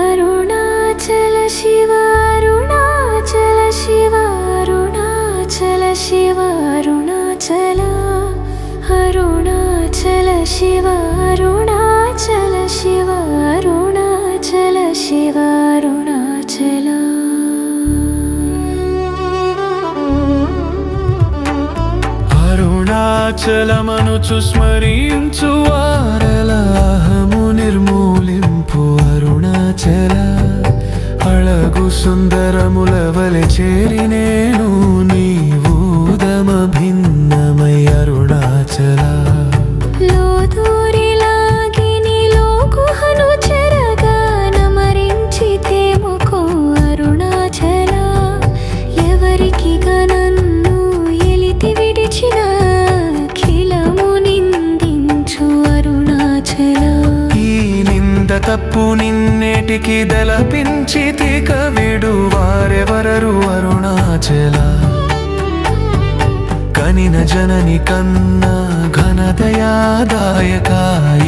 అరుణాచల శివ అరుణాచల శివ అరుణాచల శివ అరుణాచల అరుణాచల శివ అరుణాచల శివ అరుణాచల శివ అరుణాచల అరుణాచలమనుచు స్మరించు వారలాహము నిర్మూలింపు అరుణాచల అళగు సుందరముల వలె చేరినేను నీవూదమ భిన్నమై అరుణాచల లోదూరిలాగి నీలో గుహను చెరగా నమరించితేముకో అరుణాచల ఎవరికి నన్ను ఎలితి విడిచిన ఖిలము నిందించు అరుణాచల ఈ నింద తప్పు నిన్నేటికి దలపించి తిక విడు వారెవరరు అరుణాచల కనిన జనని కన్నా ఘనదయాదాయక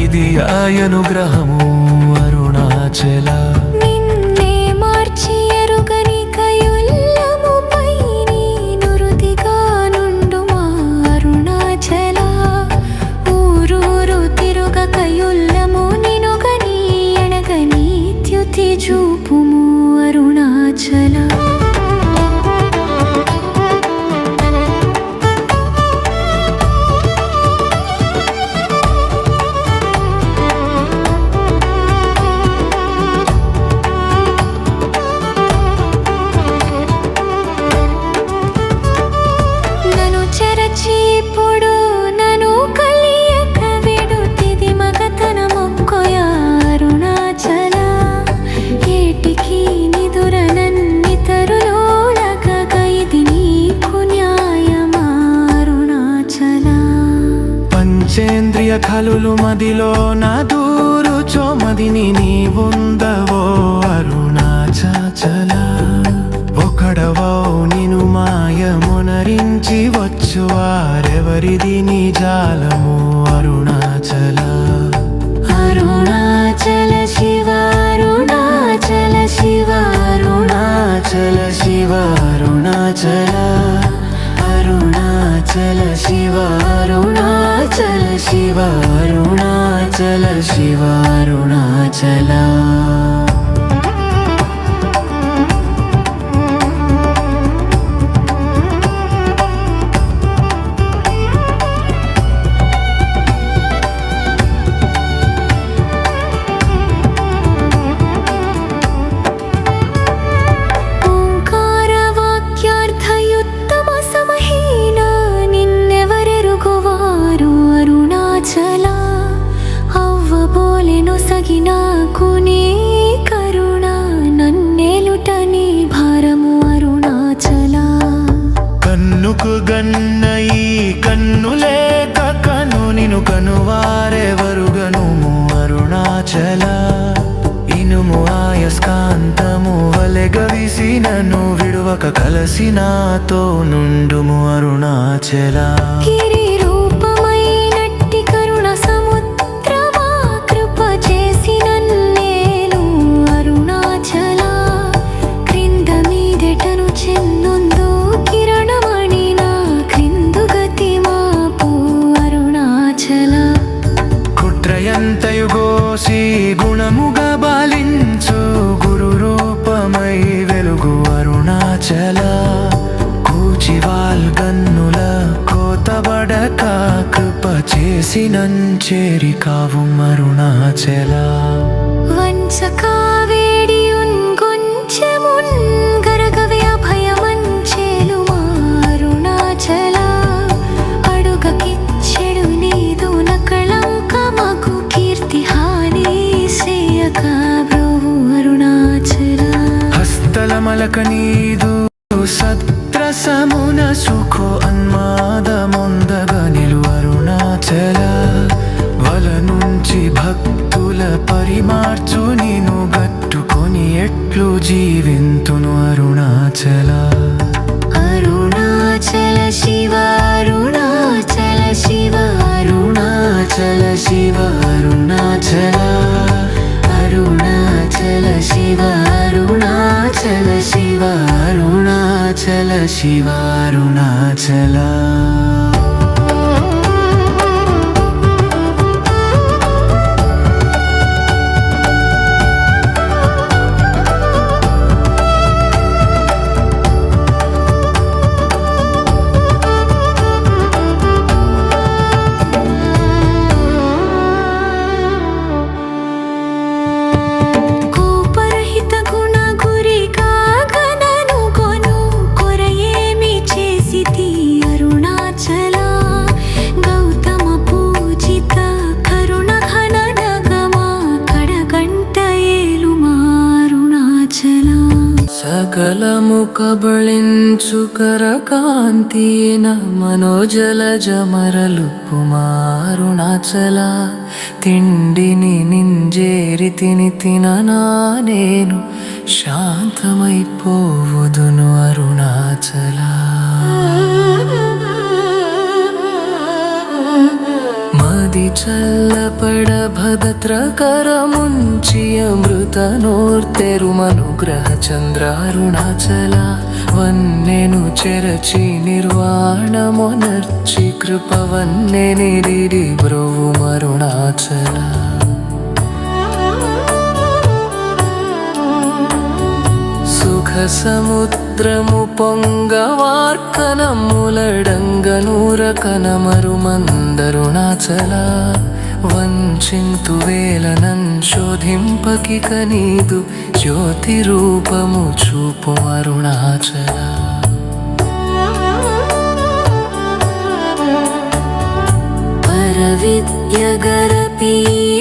ఇది ఆయనుగ్రహము అరుణాచల నిన్నే మార్చి ఎరుగని కయుల్లముపై నీ నురుతిగా నుండుమా అరుణాచల ఊరూరు తిరుగ కయుల్లము నినుగని ఎనగని త్యుతి చూపుము అరుణాచల నను చెరచి ఇప్పుడు నను కలియక విడుతిది మగతన మొక్కొయ అరుణాచల ఏటికి నిదుర నన్నితరులోలక గైది నీకు న్యాయమా అరుణాచల పంచేంద్రియ కలులు మదిలో నా దూరు చోమదిని నీవుందవో అరుణాచల ఒకడవో నిను మాయమునరించి వచ్చు వారెవరిది నీ జాలము అరుణాచల అరుణాచల శివ అరుణాచల శివ అరుణాచల శివ అరుణాచల అరుణాచల శివ అరుణాచల శివ అరుణాచల శివ అరుణాచల ఓంకార వాక్యార్థయుత్తమ సమహీన నిన్నెవరెరుగువారు అరుణాచల అవ్వబోలెను సగినాకు నీ కరుణ నన్నేలుట నీ భారము అరుణాచల కన్నుకు గన్న ఈ కన్నులేక కను నిను కనువారెవరుగనుము అరుణాచల ఇనుము ఆయస్కాంతము వలె గవిసి నన్ను విడువక కలసి నాతో నుండుము అరుణాచల గిరి రూపమైనట్టి కరుణ సముద్రమా కృప చేసి నన్నేలు అరుణాచల క్రింద మీదెటను చెందుందో కిరణమణి నా క్రిందు గతి మాపు అరుణాచల కుట్రయంతయు గోసి గుణముగా బాలించు గురు రూపమై వెలుగు అరుణాచల కూచివాల్ గన్నుల కోతబడక కృప చేసి నంచేరి కావు అరుణాచల వంచకా వేడియున్ కొంచెమున్ గరగవే అభయమంచేలుమా అరుణాచల అడుగకిచ్చెడు నీదు నకళంకమగు కీర్తి హాని పలక నీదు సత్రసమున సుఖో అన్మాదమొందగ నిలు అరుణాచల వల నుంచి భక్తుల పరిమార్చు నిను గట్టుకొని ఎట్లు జీవింతును అరుణాచల అరుణాచల శివ అరుణాచల శివ అరుణాచల శివ అరుణాచల అరుణాచల శివ అరుణాచల శివ అరుణాచల శివ అరుణాచల సకలము కబళించు కరకాంతిన మనోజలజ మరలుపుమా అరుణాచల తిండిని నింజేరి తిననా నేను శాంతమైపోవుదును అరుణాచల మది చల్లపడ భగత్రకర ముంచి అమృతనోర్తెరుమనుగ్రహ చంద్ర అరుణాచల వన్నెను చెరచి నిర్వాణమొనర్చి కృపవన్నెనిడి బ్రోవుమరుణాచల సుఖ సముద్రము పొంగవార్కనములడంగనూరకనమరుమందరుణాచల వంచింతు వేలనన్ శోధింపకిక నీదు జ్యోతి రూపము చూపు అరుణాచల పరవిద్యగరపి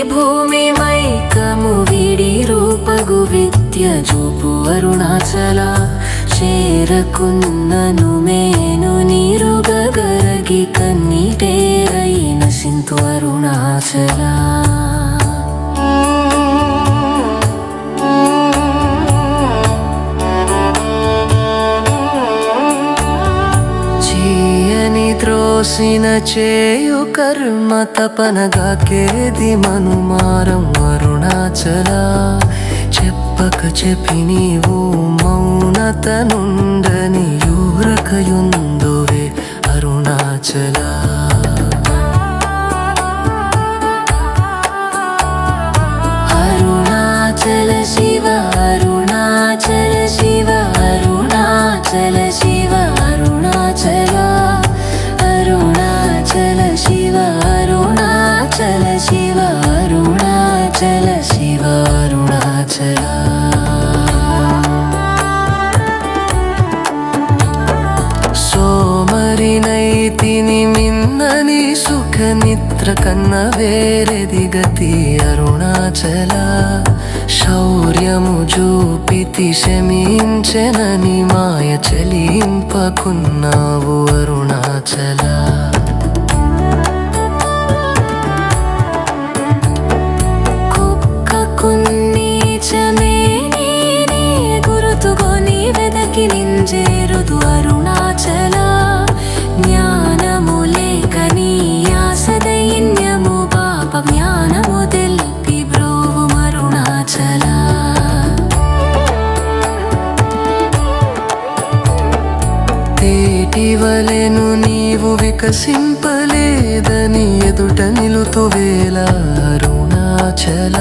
భూమి మైకము విడి రూపగు విద్య చూపు అరుణాచల చేరకున్నను మేను నీరుగరగి కన్నీటేరైన సింతు అరుణాచల త్రోసిన చేయు కర్మ తపనగా కేది మనుమారం అరుణాచల చెప్పక చెప్పి నీవు మౌనత నుండని యూరకయుందువే అరుణాచల అరుణాచల శివ అరుణాచల శివ అరుణాచల శివ అరుణాచల అరుణాచల శివ అరుణాచల శివ అరుణాచల శివ అరుణాచల సోమరినైతిని మిన్నని సుఖ నిద్ర కన్న వేరెది గతి అరుణాచల శౌర్యము చూపితి శమించెనని మాయ చలింపకున్నావు అరుణాచల కుక్కకున్నీచమే నీనే గురుతుగొని వెదకి నింజేరుదు అరుణాచల జ్ఞానము లేక నీ ఆసదైన్యము పాప జ్ఞానము తెల్పి బ్రోవు అరుణాచల తేటివలెను నీవు వికసింపలేదని ఎదుట నిలుతువేల అరుణాచల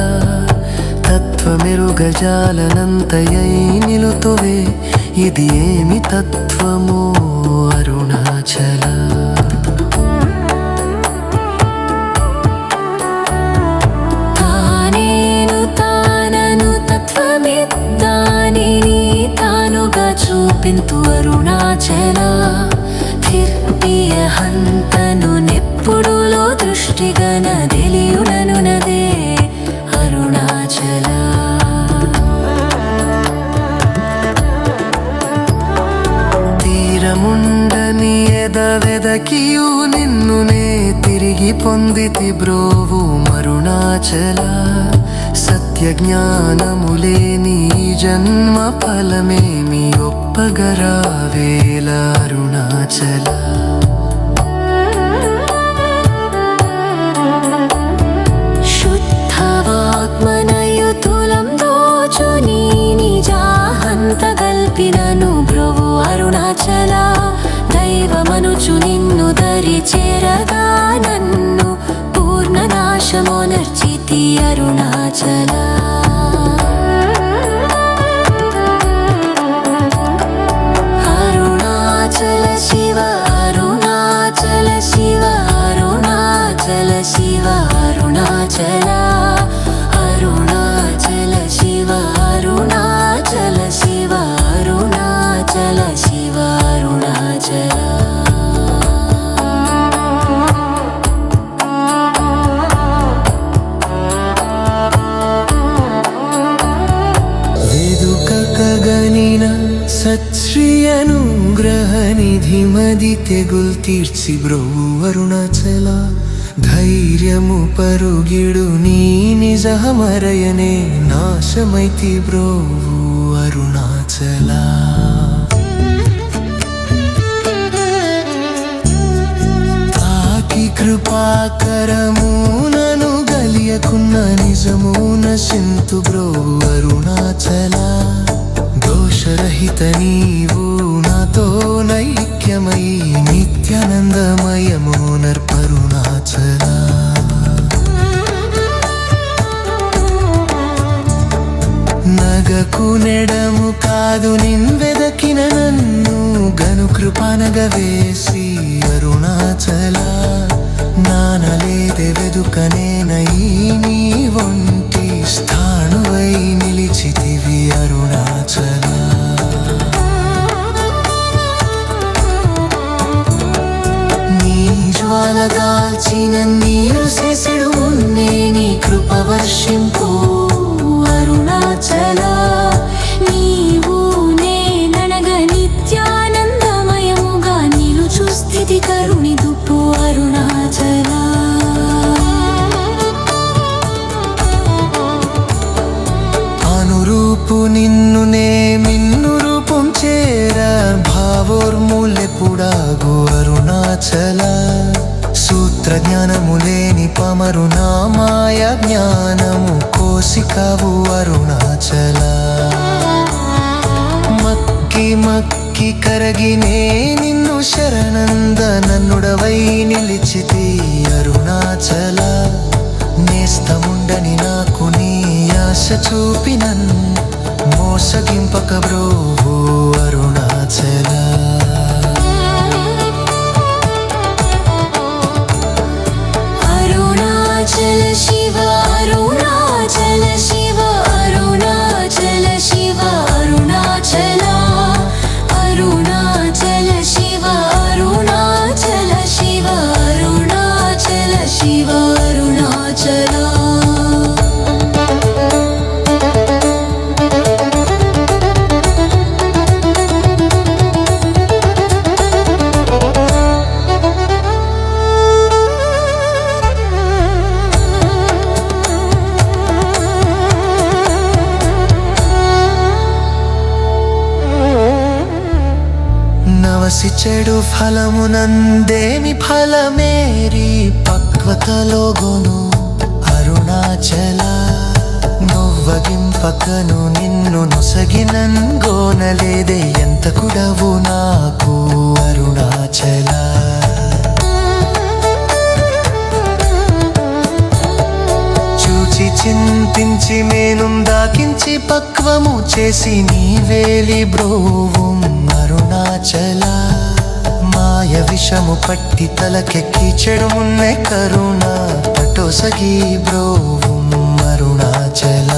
తత్వమెరుగజాలనంతయై నిలుతువే ఇది ఏమి తత్వమో అరుణాచల తానేను తానను తత్వమిద్దాని తానుగా చూపింతు అరుణాచల తిర్పియ హంతను నెప్పుడులో దృష్టిగన తెలియునను నదే అరుణాచల అరుణాచల సత్య జ్ఞానములే నీ జన్మ ఫలమేమి ఒప్పగరావేల అరుణాచల శుద్ధవాత్మనయుతులం దోచు నీ నిజాహంత గల్పినను బ్రువు అరుణాచల దైవమనుచు నిన్ను దరి చేరగా నన్ను పూర్ణనాశమోనర్చితి అరుణాచల అరుణాచల శివ అరుణాచల శివ అరుణాచల శివ అరుణాచల అరుణాచల శివ అరుణాచల శివ అరుణాచల శివ అరుణాచల వేదుకగనిన సత్శ్రీ అనుగ్రహ నిధి మది తెగుల్ తీర్చి బ్రోవు అరుణాచల ధైర్యము పరుగిడు నీ నిజమరయనే నాశమైతి బ్రోవు అరుణాచల తాకి కృపాకరమునను గలియకున్న నిజమున సింతు బ్రోవు అరుణాచల దోషరహిత నీవు నాతో నైక్యమై నిత్యానందమయము నర్పరుణాచల నగకు నెడము కాదు నిన్వెదకిన నన్ను గను కృపానగ వేసి అరుణాచల నానలేదే వెదుకనేనై నీ ఒంటి స్థాణువై నిలిచితివి అరుణాచల నీ జ్వాలగాల్చిన నీరు శిశుడు ఉన్నే నీ కృప వర్షింపు అరుణాచల నీవు నేననగ నిత్యానందమయముగా నిలుచు స్థితి కరుణి దుప్పు అరుణాచల అనురూపు నిన్ను నే మిన్ను రూపం చేర భావోర్మూలెపుడాగు అరుణాచల సూత్ర జ్ఞానము లేని పమరు నామాయ జ్ఞానము కోసికవు అరుణాచల మక్కి మక్కి కరగినే నిన్ను శరణంద నన్నుడవై నిలిచితి అరుణాచల నేస్తముండని నాకు నీ ఆశ చూపినన్ మోసగింపక బ్రోవు అరుణాచల అరుణాచల శివ అరుణాచల శివ అరుణాచల శివ అరుణాచల అరుణాచల శివ అరుణాచల శివ అరుణాచల శివ అరుణాచల నవసి చెడు ఫలమునందేమి ఫలమేరి పక్వతలోగును అరుణాచల నొవ్వగింపకను నిన్ను నొసగినన్ గోనలేదే ఎంత కుడవు నాకు అరుణాచల చూచి చింతించి మేనుం దాకించి పక్వము చేసి నీవేలి బ్రోవుం అరుణాచల మాయ విషము పట్టి తలకెక్కి చెడుమున్నే కరుణ పటోసగి బ్రోవుం అరుణాచల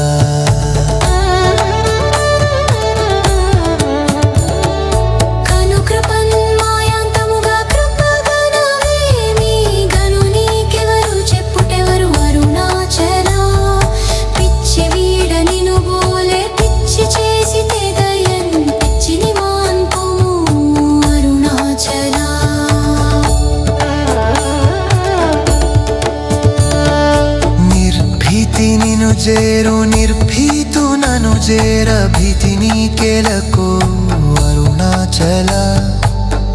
జేరు నిర్భీతు నను జేర భీతి నీకెలకు అరుణాచల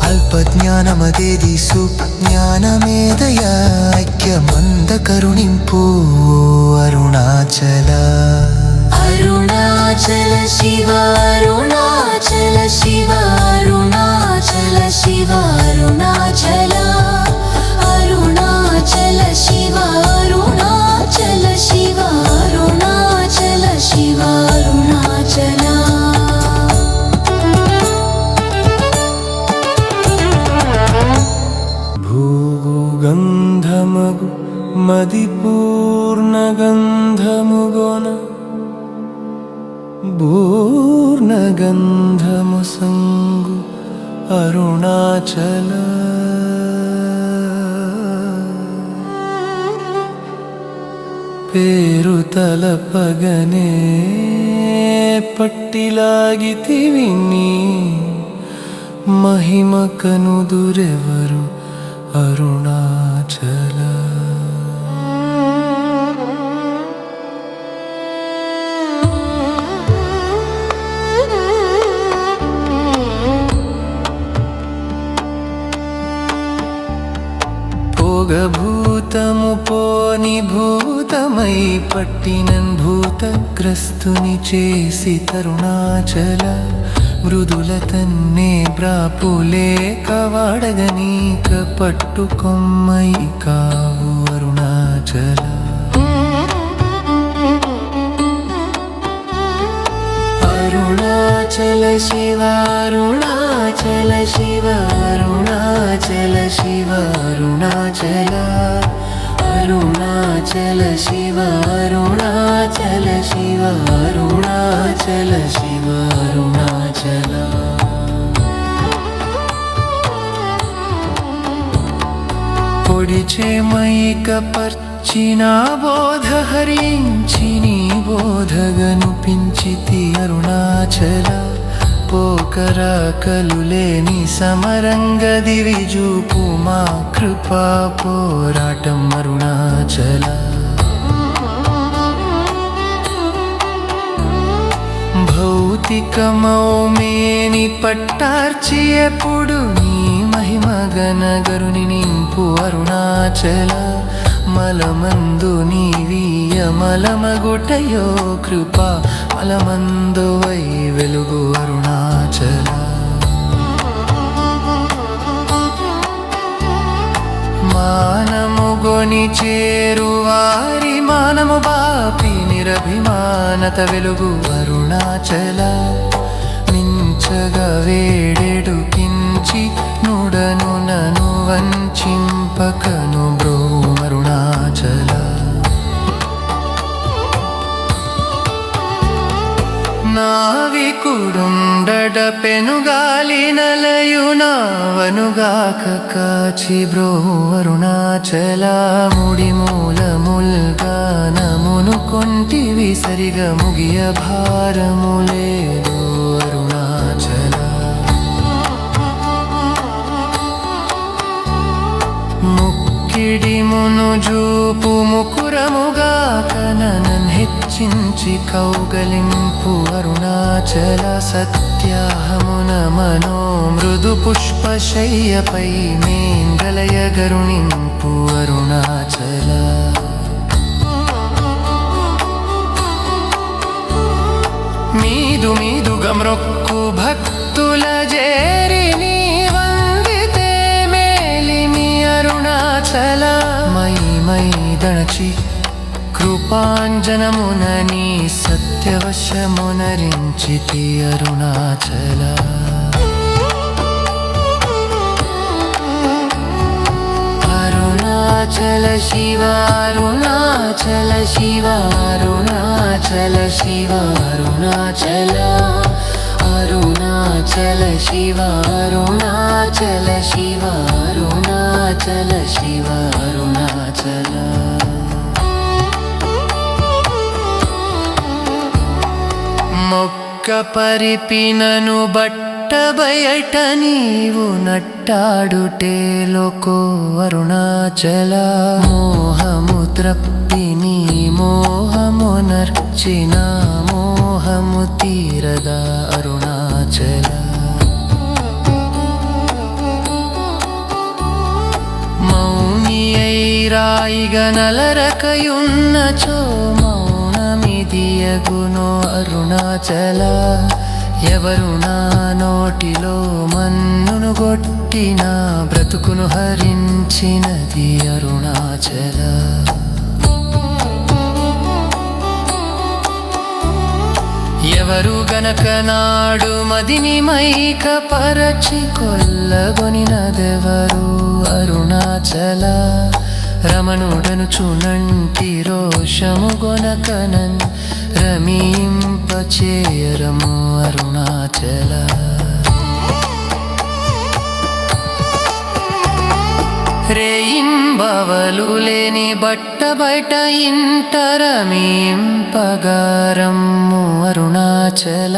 అల్పజ్ఞానమదేదిసు జ్ఞానమేదయ ఐక్యమంద కరుణింపు అరుణాచల అరుణాచల శివ అరుణాచల శివ అరుణాచల శివ అరుణాచల అరుణాచల శివ అరుణాచల శివ అరుణాచల శివ అరుణాచల గంధమగు మదిపూర్ణగంధముగొన పూర్ణగంధము సంగు అరుణాచల పేరు తలపగనే పట్టిలాగితివి నీ మహిమ కనుదురెవరు అరుణాచల భూతము పోని భూతమై పట్టినన్ భూతగ్రస్తుని చేసి తరుణాచల మృదుల తన్నే బ్రాపులేక వాడగనీక పట్టుకొమ్మై కావు అరుణాచల అరుణాచల శివ అరుణాచల శివ అరుణాచల శివ అరుణాచల అరుణాచల శివ అరుణాచల శివ అరుణాచల శివ అరుణాచల పొడిచే మైక పర్చిన బోధ హరించి నీ బోధగనుపించితి అరుణాచల పోకరాకలు లేని సమరంగ దివిజూపు మా కృపా పోరాటం అరుణాచల భౌతికమౌమేని పట్టార్చి ఎప్పుడు నీ మహిమ గనగరుని నింపు అరుణాచల మలమందు నీవీయ మలమగుటయో కృప మలమందు వై వెలుగు అరుణాచల మానము గొని చేరువారి మానము బాపి నిరభిమానత వెలుగు అరుణాచల మించగా వేడెడు కించి నుడను నను వంచింపకను బ్రో అరుణాచల నావికుడుండడ పెనుగాలి నలయునావనుగాక కాచి బ్రో అరుణాచల ముడి మూలముల్గానమును కొంటివి సరిగా ముగియ భారములేదు అరుణాచల ముక్కిడి మును జూపు ముకురముగా కననన్ హెచ్చించి కౌగలింపు అరుణాచల సత్యాహమున మనో మృదు పుష్పశయ్యపై మేంగలయ గరుణింపు అరుణాచల మీదు మీదుగా మ్రొక్కు భక్తుల జేరి నీ వందితే మేలిమి అరుణాచల మై మై దణచి కృపాంజనమున నీ సత్యవశమునరించితి అరుణాచల అరుణాచల శివ అరుణాచల శివ అరుణాచల శివ అరుణాచల అరుణాచల శివ అరుణాచల శివ అరుణాచల శివ అరుణాచల మొక్క పరిపినను బట్ట బయట నీవు నట్టాడుటేలోకో అరుణాచల మోహము త్రప్పి నీ మోహము కొనర్చిన మోహము తీరద అరుణాచల మౌని రాయిగా నలరకయున్నచో మౌనమిదియగునో అరుణాచల ఎవరు నా నోటిలో మన్నును గొట్టిన బ్రతుకును హరించినది అరుణాచల ఎవరు గనక నాడు మదిని మైక పరచి కొల్లగొనినదెవరు అరుణాచల రమణుడను చునంటి రోషము గొనకనన్ రమింపచేయరము అరుణాచల రేయింబవలు లేని బట్ట బయట ఇంటరమింపగారమ్ము అరుణాచల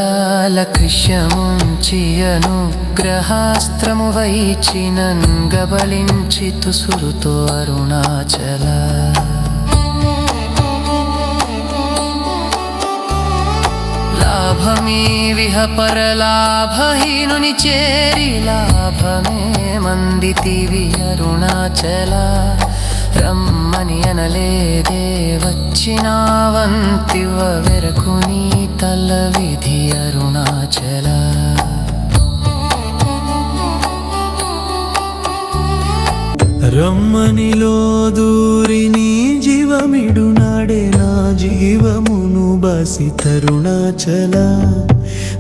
లక్ష్యముంచి అనుగ్రహాస్త్రము వైచినన్ గబలించి తుసురుతో అరుణాచల లాభమీ విహపరలాభహీనుని చేరి లాభమే మందితివి అరుణాచల రమ్మని అనలేదే వచ్చినావంతివ వెరకుని తల విధి అరుణాచల రమ్మనిలో దూరి నీ జీవమిడు నాడే నా జీవమును బాసి తరుణాచల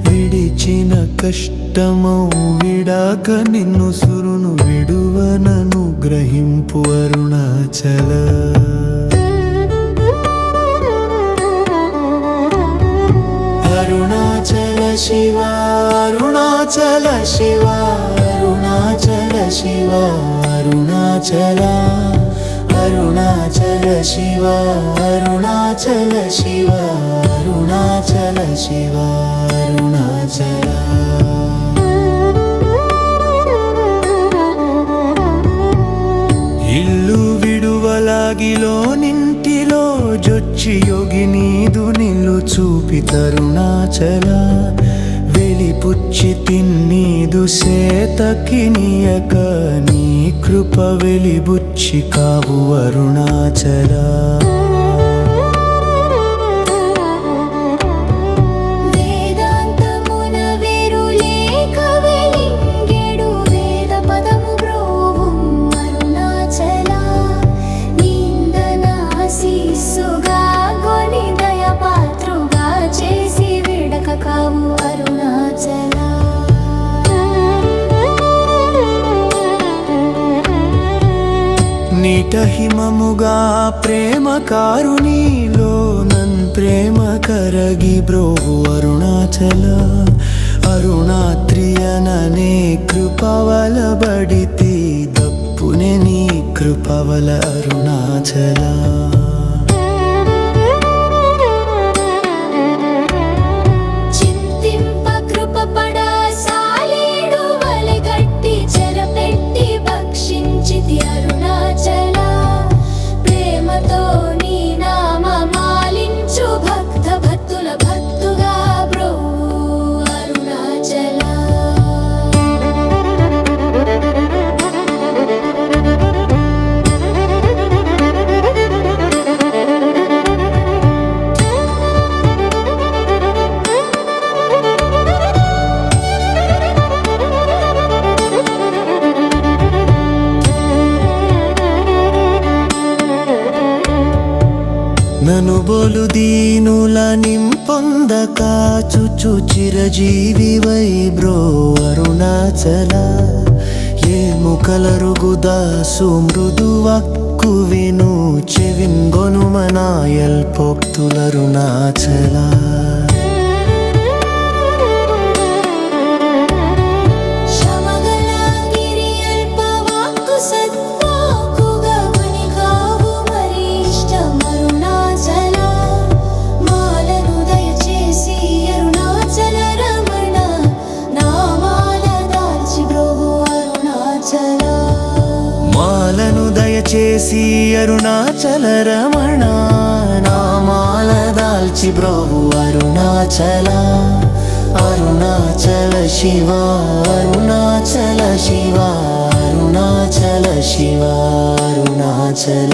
విడిచిన కష్టమౌ విడాక నిన్ను సురును విడువనను గ్రహింపు అరుణాచల అరుణాచల శివ అరుణాచల శివ అరుణాచల శివ అరుణాచల అరుణాచల శివ అరుణాచల శివ అరుణాచల శివ అరుణాచల ఇల్లు విడువలాగిలో నింటిలో జొచ్చి యోగి నీదు నిల్లు చూపి తరుణాచల వెలిపుచ్చి తిన్నీదు సేతకినియక నీ కృప వెలిబుచ్చి కావు అరుణాచల నిటహిమముగా ప్రేమ కారుణీలో నన్ ప్రేమ కరగి బ్రోవు అరుణాచల అరుణాత్రియననే కృపవల బడితి దప్పునే నీ కృపవల అరుణాచల నను బోలు దీనుల నింపొందక చుచు చిరజీవివై బ్రో అరుణాచల ఏము కలరుగుదా సుమృదువక్కు విను చెవింగొనుమనాయల్ పొక్తులరుణాచల మాలను దయచేసి అరుణాచల రమణ నామాల కాల్చి బ్రోవు అరుణాచల అరుణాచల శివ అరుణాచల శివ అరుణాచల శివ అరుణాచల